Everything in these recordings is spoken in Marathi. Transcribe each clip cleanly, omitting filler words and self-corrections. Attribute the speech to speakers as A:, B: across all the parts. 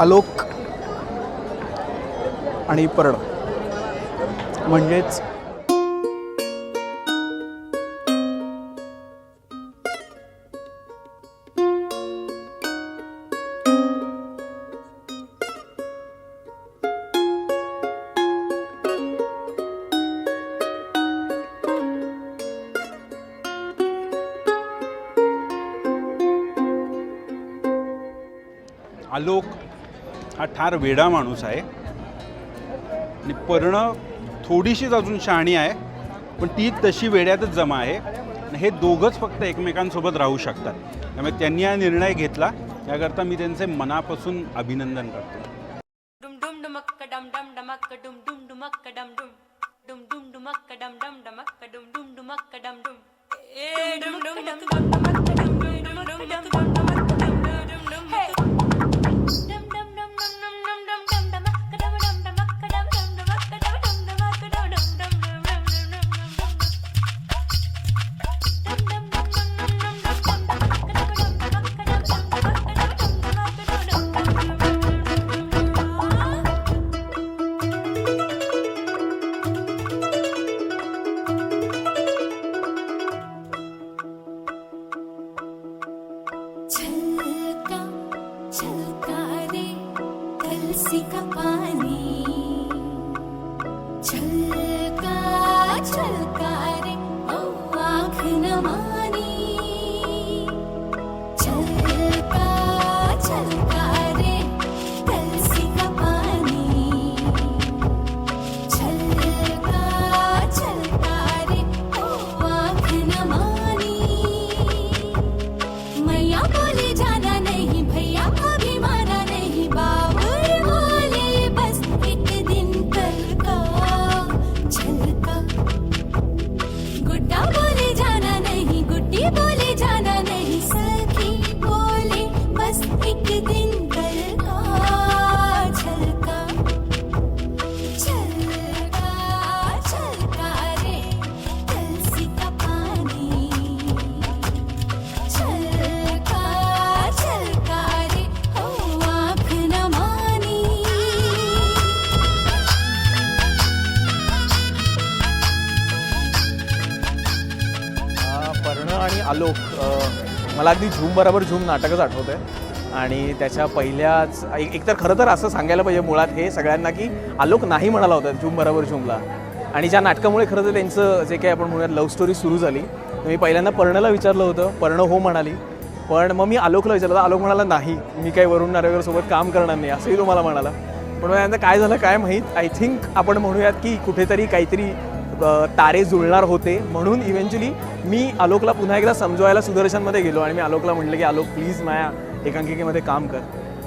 A: आलोक आणि पर्ण म्हणजेच
B: आलोक हा ठार वेडा माणूस आहे आणि पर्ण थोडीशीच अजून शहाणी आहे, पण ती तशी वेड्यातच जमा आहे आणि हे दोघंच फक्त एकमेकांसोबत राहू शकतात. त्यामुळे त्यांनी हा निर्णय घेतला, याकरता मी त्यांचे मनापासून अभिनंदन करतो.
A: आलोक मला अगदी झूम बरोबर झूम नाटकच आठवतं आहे आणि त्याच्या पहिल्याच एकतर खरं तर असं सांगायला पाहिजे मुळात हे सगळ्यांना की आलोक नाही म्हणाला होता झूम बरोबर झूमला आणि ज्या नाटकामुळे खरं तर त्यांचं जे काही आपण म्हणूयात लव्ह स्टोरी सुरू झाली. मी पहिल्यांदा पर्णला विचारलं होतं, पर्ण हो म्हणाली, पण मग मी आलोकला विचारलं, आलोक म्हणाला नाही मी काही वरुण नार्वेकरसोबत काम करणार नाही असंही तो मला म्हणाला. पण त्यानंतर काय झालं काय माहीत, आय थिंक आपण म्हणूयात की कुठेतरी काहीतरी तारे जुळणार होते म्हणून इव्हेंच्युअली मी आलोकला पुन्हा एकदा समजवायला सुदर्शनमध्ये गेलो आणि मी आलोकला म्हटलं की आलोक प्लीज माझ्या एकांकिकेमध्ये काम कर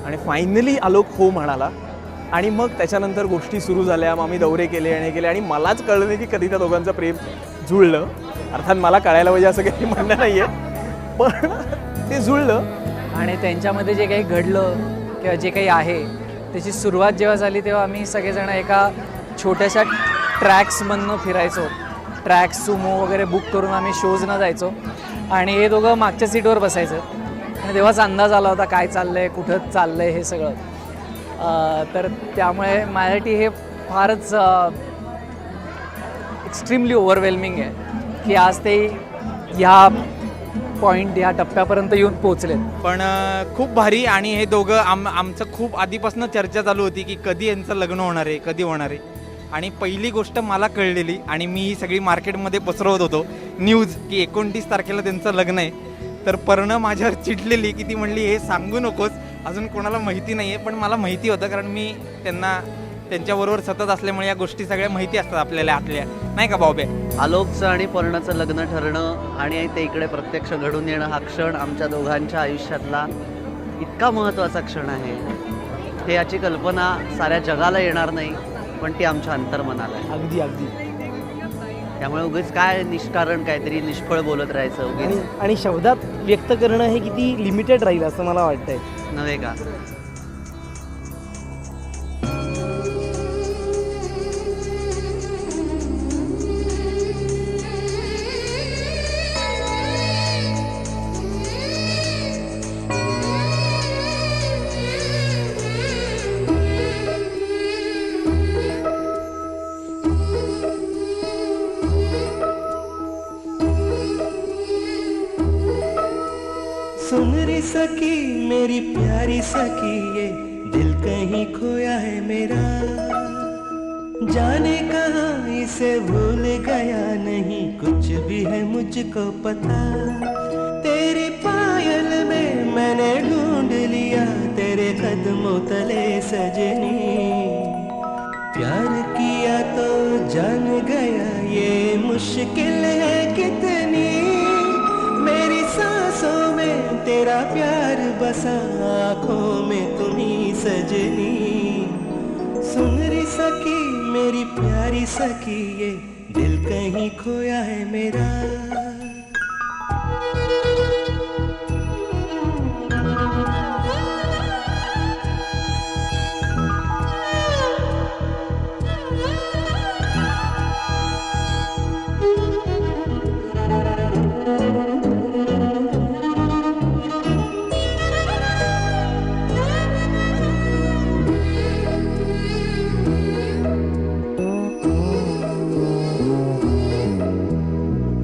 A: आणि फायनली आलोक हो म्हणाला. आणि मग त्याच्यानंतर गोष्टी सुरू झाल्या, मग आम्ही दौरे केले आणि केले आणि मलाच कळलं नाही की कधी त्या दोघांचं प्रेम जुळलं. अर्थात मला कळायला पाहिजे असं काही म्हणणं नाही आहे, पण ते जुळलं.
C: आणि त्यांच्यामध्ये जे काही घडलं किंवा जे काही आहे त्याची सुरुवात जेव्हा झाली तेव्हा आम्ही सगळेजण एका छोट्याशा ट्रॅक्समधनं फिरायचो, ट्रॅक्स सुमो वगैरे बुक करून आम्ही शोजनं जायचो आणि हे दोघं मागच्या सीटवर बसायचं आणि तेव्हाच अंदाज आला होता काय चाललं आहे, कुठं चाललं आहे हे सगळं. तर त्यामुळे माझ्यासाठी हे फारच एक्स्ट्रीमली ओव्हरवेल्मिंग आहे की आज ते ह्या पॉईंट ह्या टप्प्यापर्यंत येऊन पोचलेत.
D: पण खूप भारी. आणि हे दोघं आमचं खूप आधीपासून चर्चा चालू होती की कधी यांचं लग्न होणार आहे, कधी होणार आहे. आणि पहिली गोष्ट मला कळलेली आणि मी ही सगळी मार्केटमध्ये पसरवत होतो न्यूज की 29 तारखेला त्यांचं लग्न आहे. तर पर्ण माझ्यावर चिडलेली की ती म्हणली हे सांगू नकोस, अजून कोणाला माहिती नाही आहे. पण मला माहिती होतं कारण मी त्यांच्याबरोबर सतत असल्यामुळे या गोष्टी सगळ्या माहिती असतात आपल्याला आतल्या, नाही का बाबे.
E: आलोकचं आणि पर्णाचं लग्न ठरणं आणि ते इकडे प्रत्यक्ष घडून येणं हा क्षण आमच्या दोघांच्या आयुष्यातला इतका महत्त्वाचा क्षण आहे. हे याची कल्पना साऱ्या जगाला येणार नाही, पण ती आमच्या अंतर्मनाला आहे.
A: अगदी अगदी
E: त्यामुळे उगीच काय निष्कारण काहीतरी निष्फळ बोलत राहायचं उगीच
F: आणि शब्दात व्यक्त करणं हे किती लिमिटेड राहील असं मला वाटतंय.
E: नव्हे का.
G: सुन रे सखी मेरी प्यारी सखी, ये दिल कहीं खोया है मेरा, जाने कहाँ इसे भूल गया, नहीं कुछ भी है मुझको पता। तेरी पायल में मैंने ढूंढ लिया तेरे कदमों तले सजनी, प्यार किया तो जान गया ये मुश्किल है कितनी, मेरी सांसों में तेरा प्यार बसा, आँखों में तुम्ही सजनी। सुन रे सखी मेरी प्यारी सखी, ये दिल कहीं खोया है मेरा।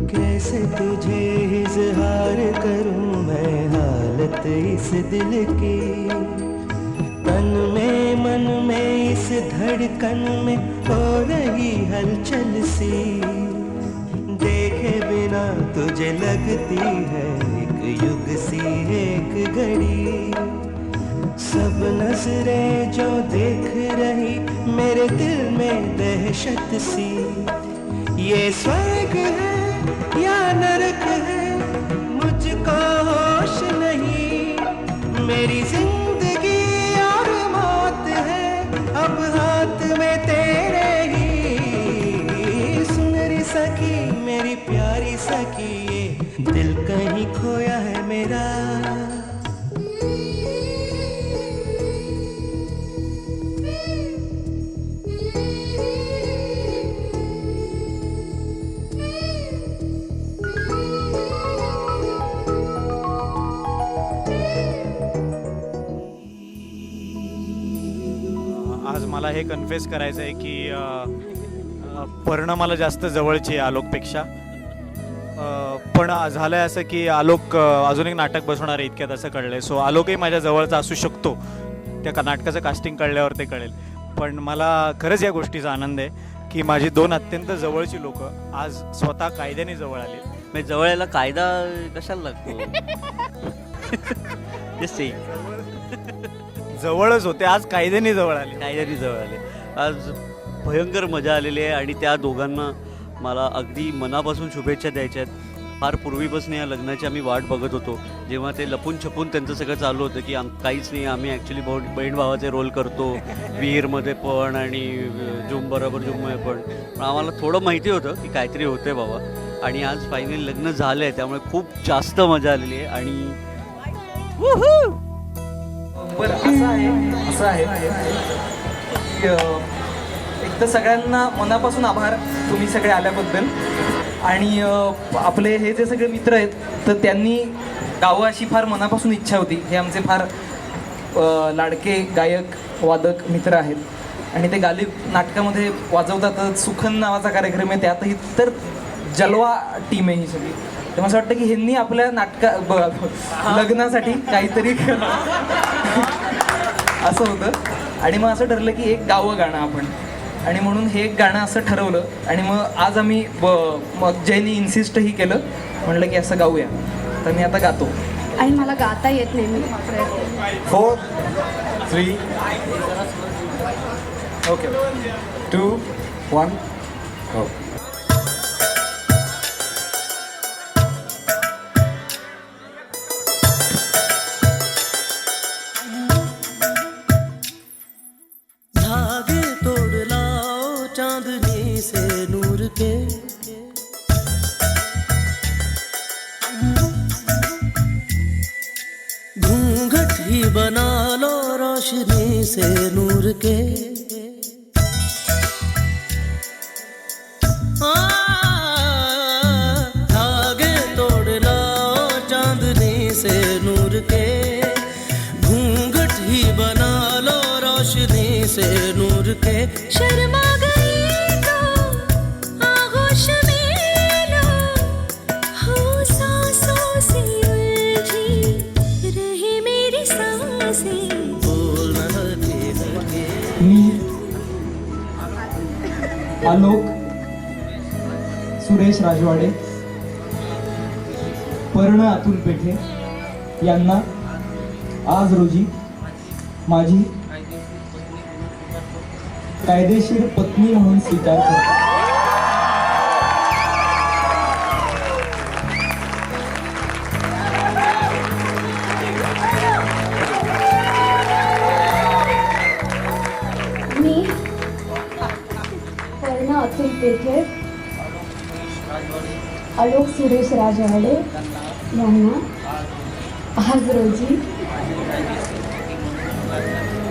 G: कैसे तुझे इजहार करूं मैं हालत इस दिल की, तन में मन में इस धड़कन में हो रही हलचल सी, देखे बिना तुझे लगती है एक युग सी एक घड़ी, सब नजरें जो देख रही मेरे दिल में दहशत सी, ये स्वर्ग है या नरक है मुझको होश नहीं, मेरी जिंदगी और मौत है अब हाथ में तेरे ही। सुन रे सखी मेरी प्यारी सखी, ये दिल कहीं खोया है मेरा।
H: आज मला हे कन्फेस करायचं आहे की पर्ण मला जास्त जवळची आहे आलोकपेक्षा, पण झालं आहे असं की आलोक अजून एक नाटक बसवणार आहे इतक्यात असं कळलं आहे, सो आलोकही माझ्या जवळचा असू शकतो, त्या नाटकाचं कास्टिंग कळल्यावर ते कळेल. पण मला खरंच या गोष्टीचा आनंद आहे की माझी दोन अत्यंत जवळची लोक आज स्वतः कायद्याने जवळ आली.
E: म्हणजे जवळ यायला कायदा कशाला लागतो.
H: जवळच होते, आज कायद्याने जवळ आले.
E: कायद्याने जवळ आले. आज भयंकर मजा आलेली आहे आणि त्या दोघांना मला अगदी मनापासून शुभेच्छा द्यायच्या आहेत. फार पूर्वीपासून या लग्नाची आम्ही वाट बघत होतो, जेव्हा ते लपून छपून त्यांचं सगळं चालू होतं की काहीच नाही, आम्ही ॲक्च्युली बहीण भावाचे रोल करतो, विहीरमध्ये पण आणि झुम बरोबर झुममध्ये पण आम्हाला थोडं माहिती होतं की काहीतरी होतं आहे बाबा, आणि आज फायनली लग्न झालं आहे, त्यामुळे खूप जास्त मजा आलेली आहे. आणि
C: बरं असं आहे की, एक तर सगळ्यांना मनापासून आभार तुम्ही सगळे आल्याबद्दल, आणि आपले हे जे सगळे मित्र आहेत तर त्यांनी गावं अशी फार मनापासून इच्छा होती. हे आमचे फार लाडके गायक वादक मित्र आहेत आणि ते गालिब नाटकामध्ये वाजवतातच. सुखन नावाचा कार्यक्रम आहे त्यातही, तर जलवा टीम आहे ही सगळी. तर मला असं वाटतं की ह्यांनी आपल्या लग्नासाठी काहीतरी असं होतं, आणि मग असं ठरलं की एक गावं गाणं आपण, आणि म्हणून हे एक गाणं असं ठरवलं. आणि मग आज आम्ही मग जयनी इन्सिस्टही केलं, म्हणलं की असं गाऊया. तर मी आता गातो.
I: आणि मला गाता येत नाही. मी
C: 4, 3, ओके, 2, 1, हो.
G: धागे तोड़ लाओ चांदनी से नूर के, रोशनी से नूर के धागे तोड़ लाओ चांदनी से नूर के घूंघट ही बना लो रोशनी से नूर के
I: शर्मा गई तो आगोश में लो हो सांसों से उलझी रहे मेरी सांसें
G: बोल न हटे हटे
F: मी आलोक सुरेश राजवाडे पर्ण अतुल पेठे यांना आज रोजी माझी कायदेशीर पत्नी म्हणून स्वीकार करतो.
I: मी पर्ण अतुल पेठे आलोक सुरेश राजवाडे यांना आज रोजी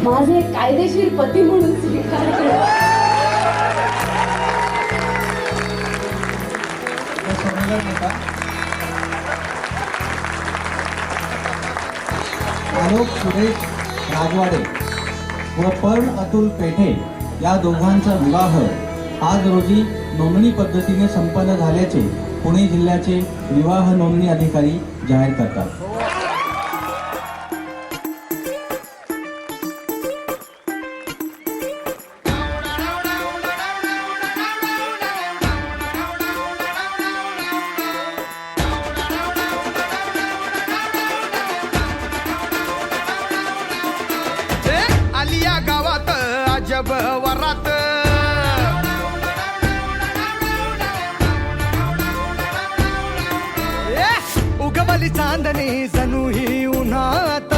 I: माझे कायदेशीर पती म्हणून स्वीकार करतो.
F: आलोक सुरेश राजवाडे व पर्ण अतुल पेठे या दोघांचा विवाह आज रोजी नोंदणी पद्धतीने संपन्न झाल्याचे पुणे जिल्ह्याचे विवाह नोंदणी अधिकारी जाहीर करतात.
G: आलिया गावात अजब वरात उगवली चांदणी जणू ही उन्हात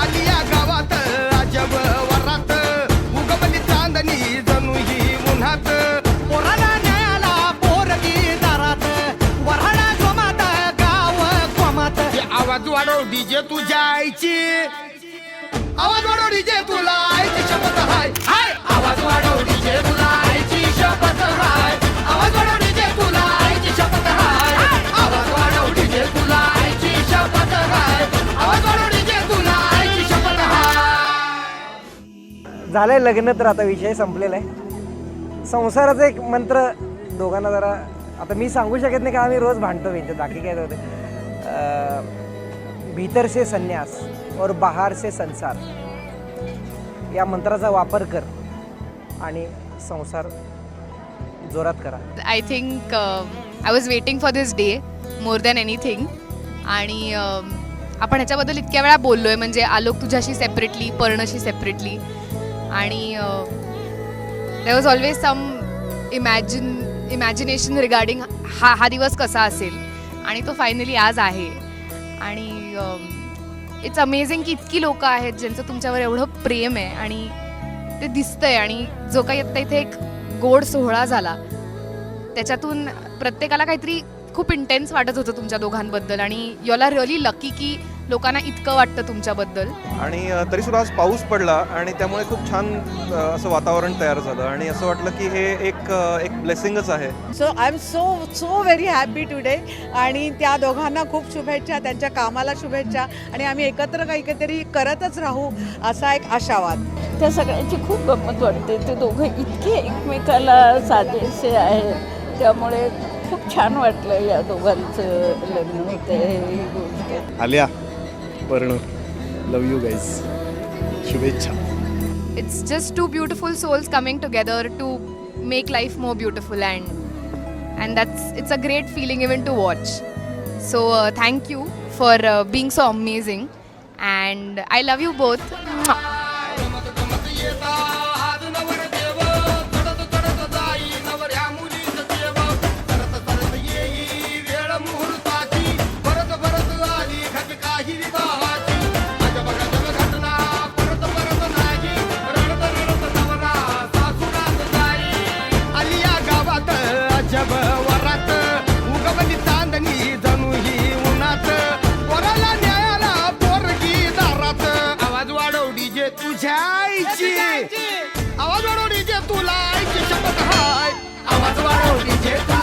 G: आलिया गावात अजब वरात उगवली चांदणी जणू ही उन्हात पोराला न्यायाला पोरगी दारात वऱ्हाडा जोमात गाव कोमात आवाज वाढव डीजे तुझ्या आईची आवाज वाढव डीजे तुला आईची शपथ हाय हाय आवाज वाढव डीजे तुला आईची शपथ हाय आवाज वाढव डीजे तुला आईची शपथ हाय आवाज वाढव डीजे तुला आईची शपथ हाय आवाज वाढव डीजे तुला आईची शपथ हाय.
F: झालंय लग्न तर आता विषय संपलेला आहे. संसाराचा एक मंत्र दोघांना जरा आता मी सांगू शकत नाही का आम्ही रोज भांडतो त्यांच्या बाकी काय होते. भीतर से संन्यास और बाहर से संसार या मंत्राचा वापर कर आणि संसार जोरात करा.
J: I think I was waiting for this day more than anything. आणि आपण ह्याच्याबद्दल इतक्या वेळा बोललो आहे, म्हणजे आलोक तुझ्याशी सेपरेटली, पर्णशी सेपरेटली, आणि there was always some imagination regarding हा दिवस कसा असेल, आणि तो फायनली आज आहे. आणि इट्स अमेझिंग की इतकी लोकं आहेत ज्यांचं तुमच्यावर एवढं प्रेम आहे आणि ते दिसतंय. आणि जो काही आत्ता इथे एक गोड सोहळा झाला त्याच्यातून प्रत्येकाला काहीतरी खूप इंटेन्स वाटत होतं तुमच्या दोघांबद्दल, आणि यू आर रिअली लकी की लोकांना इतकं वाटतं तुमच्याबद्दल.
A: आणि तरीसुद्धा आज पाऊस पडला आणि त्यामुळे खूप छान असं वातावरण तयार झालं आणि असं वाटलं की हे एक ब्लेसिंगच आहे.
K: So I am so very happy today. आणि त्या दोघांना खूप शुभेच्छा, त्यांच्या कामाला शुभेच्छा, आणि आम्ही एकत्र काहीतरी करतच राहू असा एक आशावाद.
L: त्या सगळ्यांची खूप गंमत वाटते. ते दोघं इतके एकमेकाला साजेसे आहेत, त्यामुळे खूप छान वाटलं या दोघांचं लग्न होतं ही गोष्ट.
M: आलिया पर्ण लव यू गाईज, शुभेच्छा.
J: It's just two beautiful souls coming together to make life more beautiful, and it's a great feeling even to watch. So thank you for being so amazing, and I love you both. Mwah.
G: Alia गावात अजब वरात उगवली चांदणी जणू जोडीचे